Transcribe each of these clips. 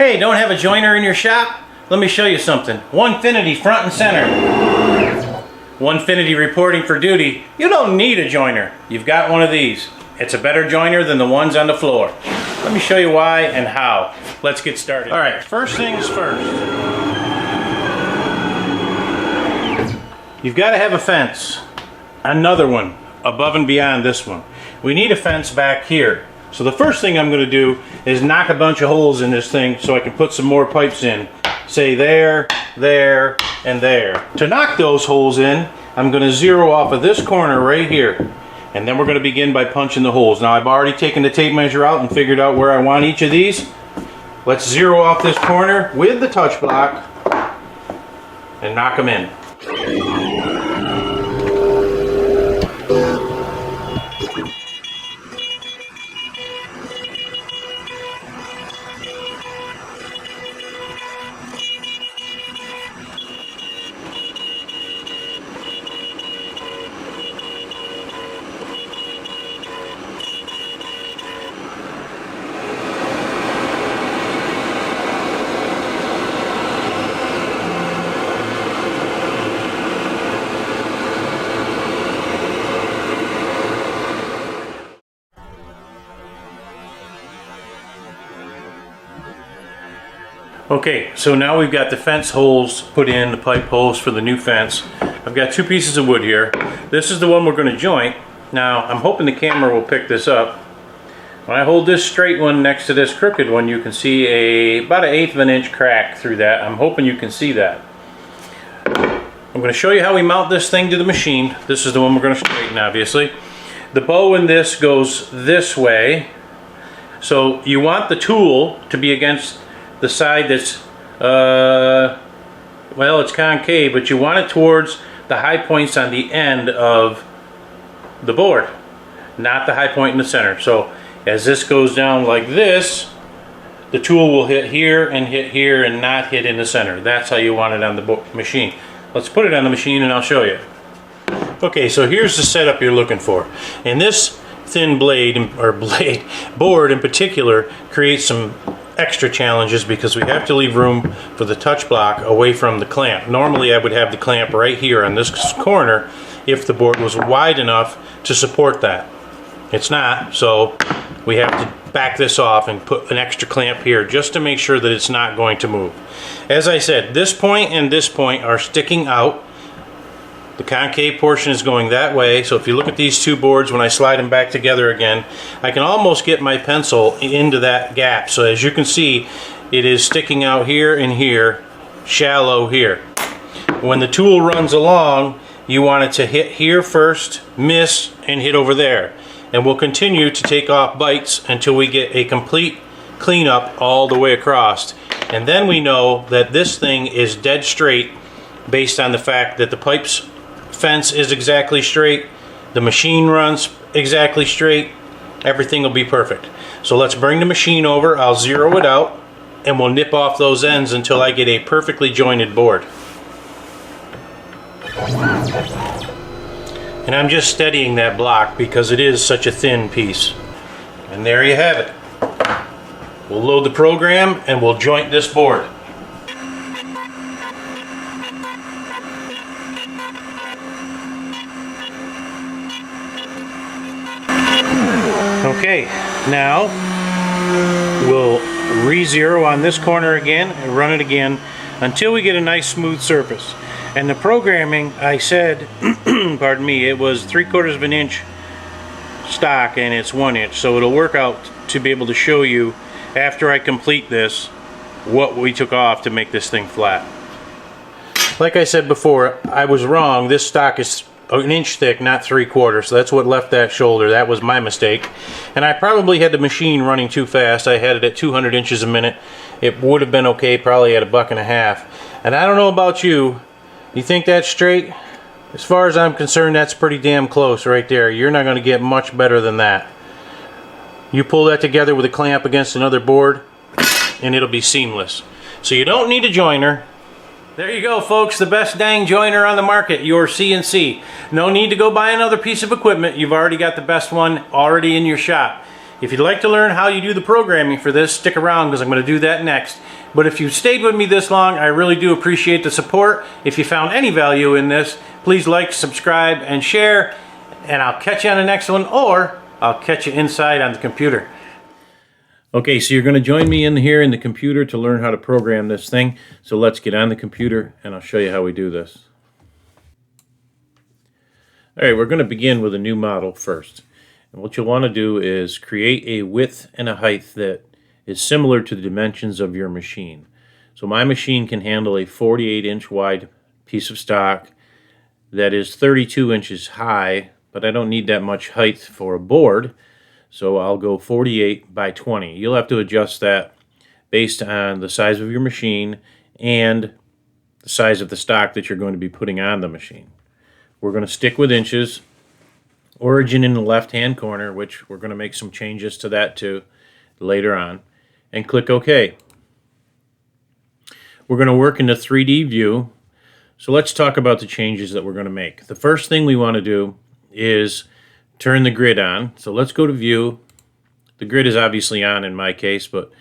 Hey, don't have a joiner in your shop? Let me show you something. Onefinity front and center. Onefinity reporting for duty. You don't need a joiner. You've got one of these. It's a better joiner than the ones on the floor. Let me show you why and how. Let's get started. All right, first things first. You've got to have a fence. Another one above and beyond this one. We need a fence back here. So the first thing I'm going to do is knock a bunch of holes in this thing so I can put some more pipes in. Say there, there, and there. To knock those holes in, I'm going to zero off of this corner right here. And then we're going to begin by punching the holes. Now I've already taken the tape measure out and figured out where I want each of these. Let's zero off this corner with the touch block and knock them in. Okay, so now we've got the fence holes put in, the pipe holes for the new fence. I've got two pieces of wood here. This is the one we're going to joint. Now, I'm hoping the camera will pick this up. When I hold this straight one next to this crooked one, you can see about 1/8 of an inch crack through that. I'm hoping you can see that. I'm going to show you how we mount this thing to the machine. This is the one we're going to straighten, obviously. The bow in this goes this way. So you want the tool to be against the side that's, well, it's concave, but you want it towards the high points on the end of the board, not the high point in the center. So as this goes down like this, the tool will hit here and not hit in the center. That's how you want it on the machine. Let's put it on the machine and I'll show you. Okay, so here's the setup you're looking for. And this thin board in particular creates some extra challenges because we have to leave room for the touch block away from the clamp. Normally I would have the clamp right here on this corner if the board was wide enough to support that. It's not, so we have to back this off and put an extra clamp here just to make sure that it's not going to move. As I said, this point and this point are sticking out. The concave portion is going that way, so if you look at these two boards, when I slide them back together again, I can almost get my pencil into that gap. So as you can see, it is sticking out here and here, shallow here. When the tool runs along, you want it to hit here first, miss, and hit over there. And we'll continue to take off bites until we get a complete cleanup all the way across. And then we know that this thing is dead straight based on the fact that the pipes fence is exactly straight, the machine runs exactly straight, everything will be perfect. So let's bring the machine over, I'll zero it out, and we'll nip off those ends until I get a perfectly jointed board. And I'm just steadying that block because it is such a thin piece. And there you have it. We'll load the program and we'll joint this board. Okay, now we'll re-zero on this corner again and run it again until we get a nice smooth surface. And the programming, I said, pardon me, it was 3/4 of an inch stock and it's 1 inch. So it'll work out to be able to show you after I complete this what we took off to make this thing flat. Like I said before, I was wrong. This stock is 1 inch thick, not 3/4, so that's what left that shoulder. That was my mistake. And I probably had the machine running too fast. I had it at 200 inches a minute. It would have been okay probably at $1.50. And I don't know about you. You think that's straight? As far as I'm concerned, that's pretty damn close right there. You're not going to get much better than that. You pull that together with a clamp against another board and it'll be seamless. So you don't need a joiner. There you go, folks, the best dang joiner on the market, your CNC. No need to go buy another piece of equipment. You've already got the best one already in your shop. If you'd like to learn how you do the programming for this, stick around because I'm going to do that next. But if you've stayed with me this long, I really do appreciate the support. If you found any value in this, please like, subscribe, and share. And I'll catch you on the next one, or I'll catch you inside on the computer. Okay, so you're going to join me in here in the computer to learn how to program this thing. So let's get on the computer and I'll show you how we do this. Alright, we're going to begin with a new model first. And what you'll want to do is create a width and a height that is similar to the dimensions of your machine. So my machine can handle a 48-inch wide piece of stock that is 32 inches high, but I don't need that much height for a board. So I'll go 48 by 20. You'll have to adjust that based on the size of your machine and the size of the stock that you're going to be putting on the machine. We're going to stick with inches. Origin in the left-hand corner, which we're going to make some changes to that too later on. And click OK. We're going to work in the 3D view. So let's talk about the changes that we're going to make. The first thing we want to do is turn the grid on. So let's go to view. The grid is obviously on in my case, but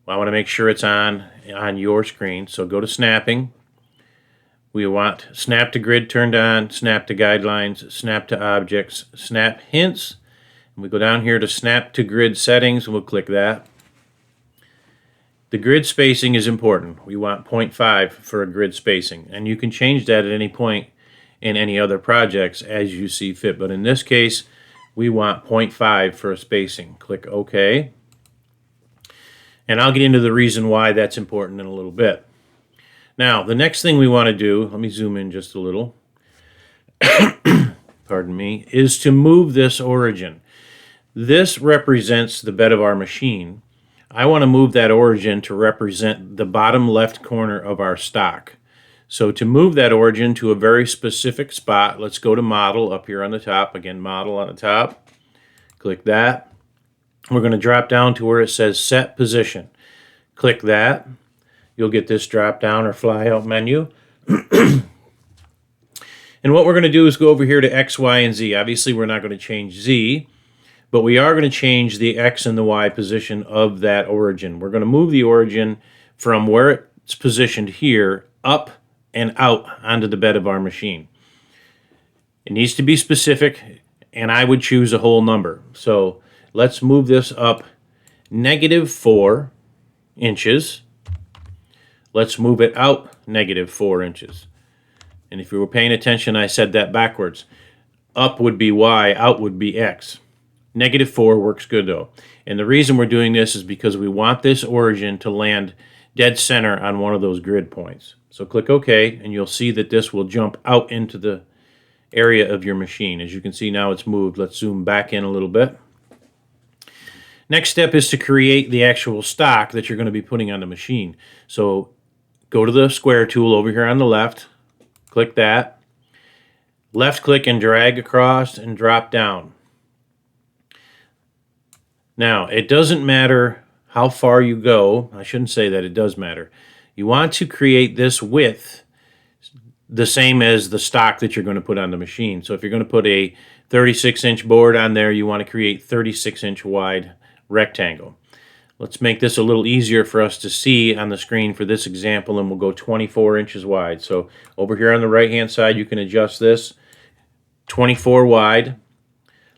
I want to make sure it's on your screen. So go to snapping. We want snap to grid turned on, snap to guidelines, snap to objects, snap hints. And we go down here to snap to grid settings and we'll click that. The grid spacing is important. We want 0.5 for a grid spacing, and you can change that at any point in any other projects as you see fit, but in this case we want 0.5 for a spacing. Click OK, and I'll get into the reason why that's important in a little bit. Now the next thing we want to do, let me zoom in just a little, pardon me, is to move this origin. This represents the bed of our machine. I want to move that origin to represent the bottom left corner of our stock. So to move that origin to a very specific spot, let's go to Model up here on the top. Again, Model on the top. Click that. We're going to drop down to where it says Set Position. Click that. You'll get this drop down or fly out menu. And what we're going to do is go over here to X, Y, and Z. Obviously, we're not going to change Z, but we are going to change the X and the Y position of that origin. We're going to move the origin from where it's positioned here up and out onto the bed of our machine. It needs to be specific, and I would choose a whole number. So let's move this up -4 inches. Let's move it out -4 inches. And if you were paying attention, I said that backwards. Up would be Y, out would be X. -4 works good though. And the reason we're doing this is because we want this origin to land dead center on one of those grid points. So click OK, and you'll see that this will jump out into the area of your machine. As you can see now it's moved. Let's zoom back in a little bit. Next step is to create the actual stock that you're going to be putting on the machine. So go to the square tool over here on the left, click that, left click and drag across and drop down. Now, it doesn't matter how far you go. I shouldn't say that, it does matter. You want to create this width the same as the stock that you're going to put on the machine. So if you're going to put a 36-inch board on there, you want to create 36-inch wide rectangle. Let's make this a little easier for us to see on the screen for this example, and we'll go 24 inches wide. So over here on the right-hand side, you can adjust this 24 wide.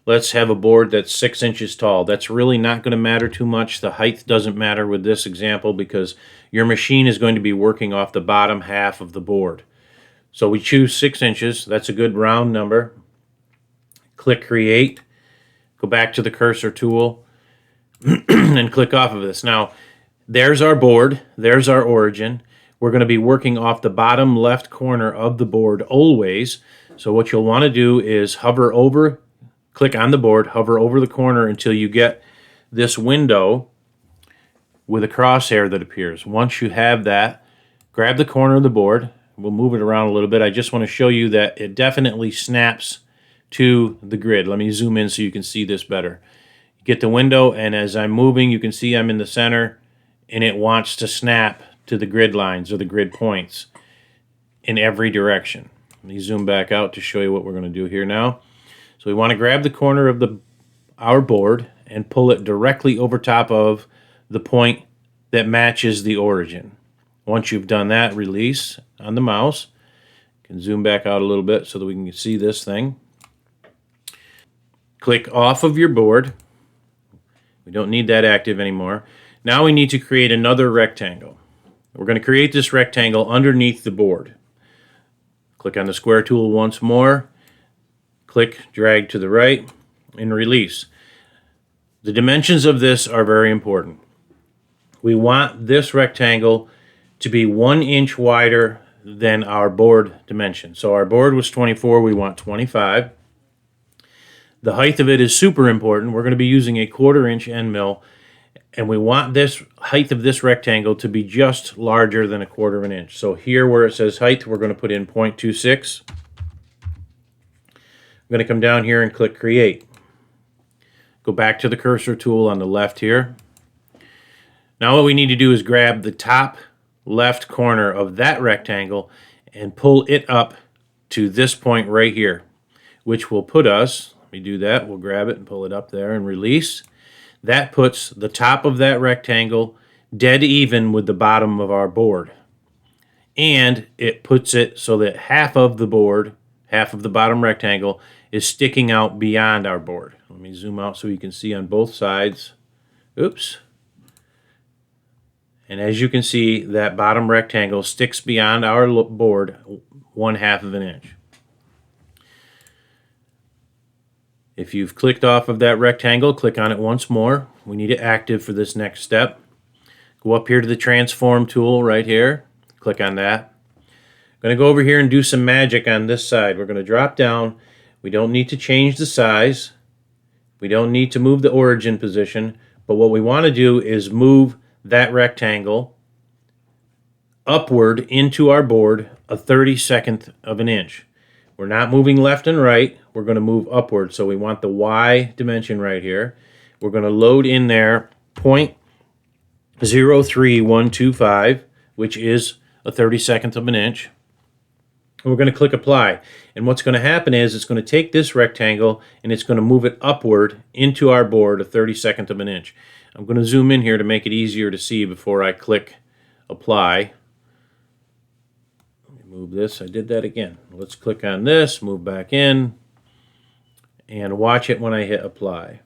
Let's have a board that's 6 inches tall. That's really not going to matter too much. The height doesn't matter with this example because your machine is going to be working off the bottom half of the board. So we choose 6 inches. That's a good round number. Click Create. Go back to the cursor tool and click off of this. Now, there's our board. There's our origin. We're going to be working off the bottom left corner of the board always. So what you'll want to do is hover over, click on the board, hover over the corner until you get this window with a crosshair that appears. Once you have that, grab the corner of the board. We'll move it around a little bit. I just want to show you that it definitely snaps to the grid. Let me zoom in so you can see this better. Get the window, and as I'm moving, you can see I'm in the center, and it wants to snap to the grid lines or the grid points in every direction. Let me zoom back out to show you what we're going to do here now. So we want to grab the corner of our board and pull it directly over top of the point that matches the origin. Once you've done that, release on the mouse. You can zoom back out a little bit so that we can see this thing. Click off of your board. We don't need that active anymore. Now we need to create another rectangle. We're going to create this rectangle underneath the board. Click on the square tool once more. Click, drag to the right, and release. The dimensions of this are very important. We want this rectangle to be 1 inch wider than our board dimension. So our board was 24, we want 25. The height of it is super important. We're going to be using a 1/4 inch end mill, and we want this height of this rectangle to be just larger than 1/4 inch. So here where it says height, we're going to put in 0.26. I'm going to come down here and click create. Go back to the cursor tool on the left here. Now what we need to do is grab the top left corner of that rectangle and pull it up to this point right here, which will put us, let me do that, we'll grab it and pull it up there and release. That puts the top of that rectangle dead even with the bottom of our board. And it puts it so that half of the board, half of the bottom rectangle, is sticking out beyond our board. Let me zoom out so you can see on both sides. Oops. And as you can see, that bottom rectangle sticks beyond our board 1/2 inch. If you've clicked off of that rectangle, click on it once more. We need it active for this next step. Go up here to the transform tool right here. Click on that. I'm going to go over here and do some magic on this side. We're going to drop down. We don't need to change the size. We don't need to move the origin position. But what we want to do is move that rectangle upward into our board a 32nd of an inch. We're not moving left and right. We're going to move upward. So we want the Y dimension right here. We're going to load in there 0.03125, which is a 32nd of an inch. And we're going to click apply. And what's going to happen is it's going to take this rectangle and it's going to move it upward into our board a 32nd of an inch. I'm going to zoom in here to make it easier to see before I click apply. Let me move this. I did that again. Let's click on this, move back in, and watch it when I hit apply.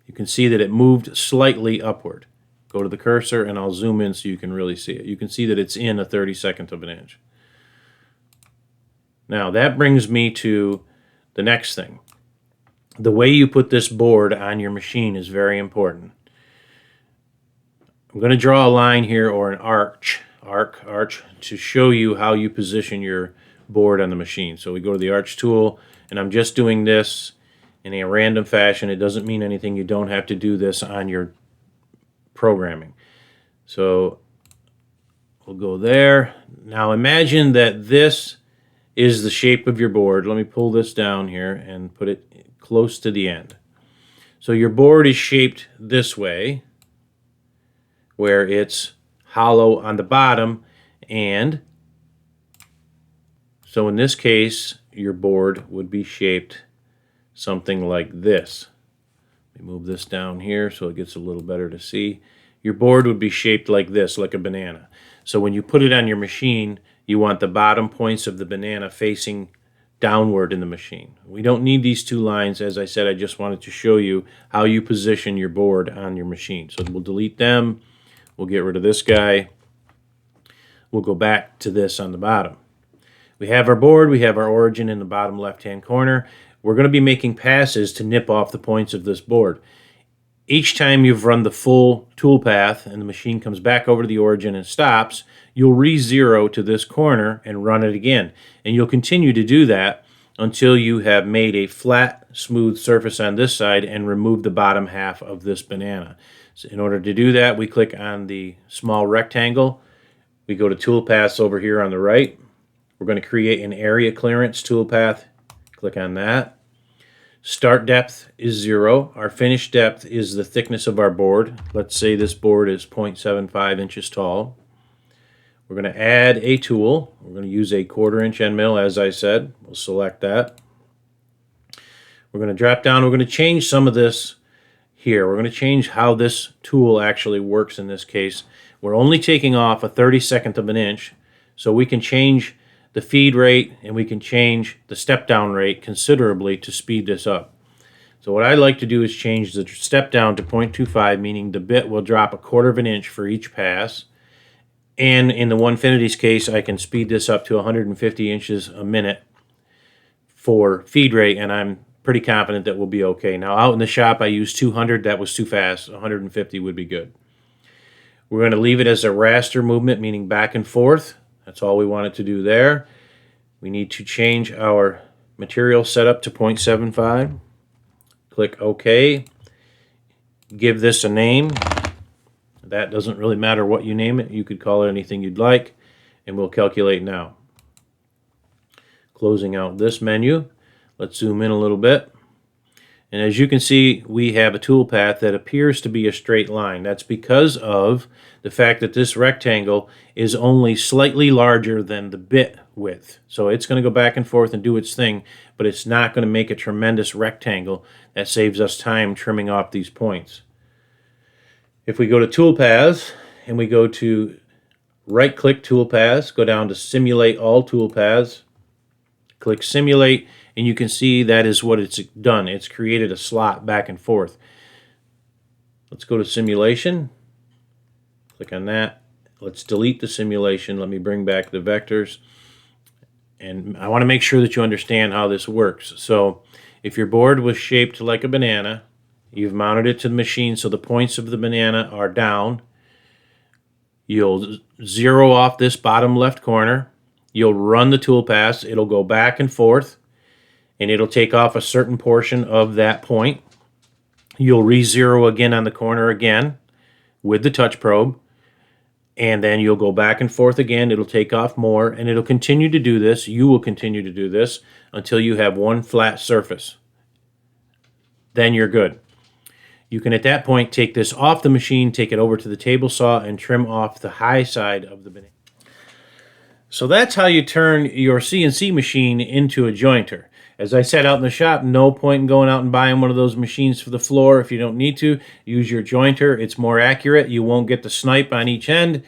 You can see that it moved slightly upward. Go to the cursor and I'll zoom in so you can really see it. You can see that it's in a 32nd of an inch. Now that brings me to the next thing. The way you put this board on your machine is very important. I'm going to draw a line here, or an arch, to show you how you position your board on the machine. So we go to the arch tool, and I'm just doing this in a random fashion. It doesn't mean anything. You don't have to do this on your programming. So we'll go there. Now imagine that this is the shape of your board. Let me pull this down here and put it close to the end. So your board is shaped this way, where it's hollow on the bottom, and so in this case your board would be shaped something like this. Let me move this down here so it gets a little better to see. Your board would be shaped like this, like a banana. So when you put it on your machine, you want the bottom points of the banana facing downward in the machine. We don't need these two lines. As I said, I just wanted to show you how you position your board on your machine. So we'll delete them. We'll get rid of this guy. We'll go back to this on the bottom. We have our board. We have our origin in the bottom left-hand corner. We're going to be making passes to nip off the points of this board. Each time you've run the full toolpath and the machine comes back over to the origin and stops, you'll re-zero to this corner and run it again. And you'll continue to do that until you have made a flat, smooth surface on this side and remove the bottom half of this banana. So in order to do that, we click on the small rectangle. We go to toolpaths over here on the right. We're going to create an area clearance toolpath. Click on that. Start depth is 0. Our finish depth is the thickness of our board. Let's say this board is 0.75 inches tall. We're going to add a tool. We're going to use a 1/4 inch end mill, as I said. We'll select that. We're going to drop down. We're going to change some of this here. We're going to change how this tool actually works in this case. We're only taking off a 32nd of an inch, so we can change the feed rate and we can change the step down rate considerably to speed this up. So what I like to do is change the step down to 0.25, meaning the bit will drop 1/4 of an inch for each pass. And in the Onefinity's case, I can speed this up to 150 inches a minute for feed rate, and I'm pretty confident that we'll be okay. Now, out in the shop, I used 200. That was too fast. 150 would be good. We're going to leave it as a raster movement, meaning back and forth. That's all we want it to do there. We need to change our material setup to 0.75. Click OK. Give this a name. That doesn't really matter what you name it. You could call it anything you'd like, and we'll calculate now. Closing out this menu. Let's zoom in a little bit. And as you can see, we have a toolpath that appears to be a straight line. That's because of the fact that this rectangle is only slightly larger than the bit width. So it's going to go back and forth and do its thing, but it's not going to make a tremendous rectangle that saves us time trimming off these points. If we go to Toolpaths and we go to right-click Toolpaths, go down to Simulate All Toolpaths, click Simulate, and you can see that is what it's done. It's created a slot back and forth. Let's go to Simulation. Click on that. Let's delete the simulation. Let me bring back the vectors. And I want to make sure that you understand how this works. So if your board was shaped like a banana, you've mounted it to the machine so the points of the banana are down. You'll zero off this bottom left corner. You'll run the toolpath. It'll go back and forth, and it'll take off a certain portion of that point. You'll re-zero again on the corner again with the touch probe, and then you'll go back and forth again. It'll take off more, and it'll continue to do this. You will continue to do this until you have one flat surface. Then you're good. You can at that point take this off the machine, take it over to the table saw, and trim off the high side of the banana. So that's how you turn your CNC machine into a jointer. As I said out in the shop, no point in going out and buying one of those machines for the floor if you don't need to. Use your jointer. It's more accurate. You won't get the snipe on each end.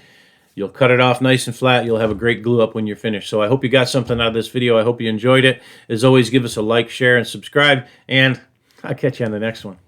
You'll cut it off nice and flat. You'll have a great glue up when you're finished. So I hope you got something out of this video. I hope you enjoyed it. As always, give us a like, share, and subscribe, and I'll catch you on the next one.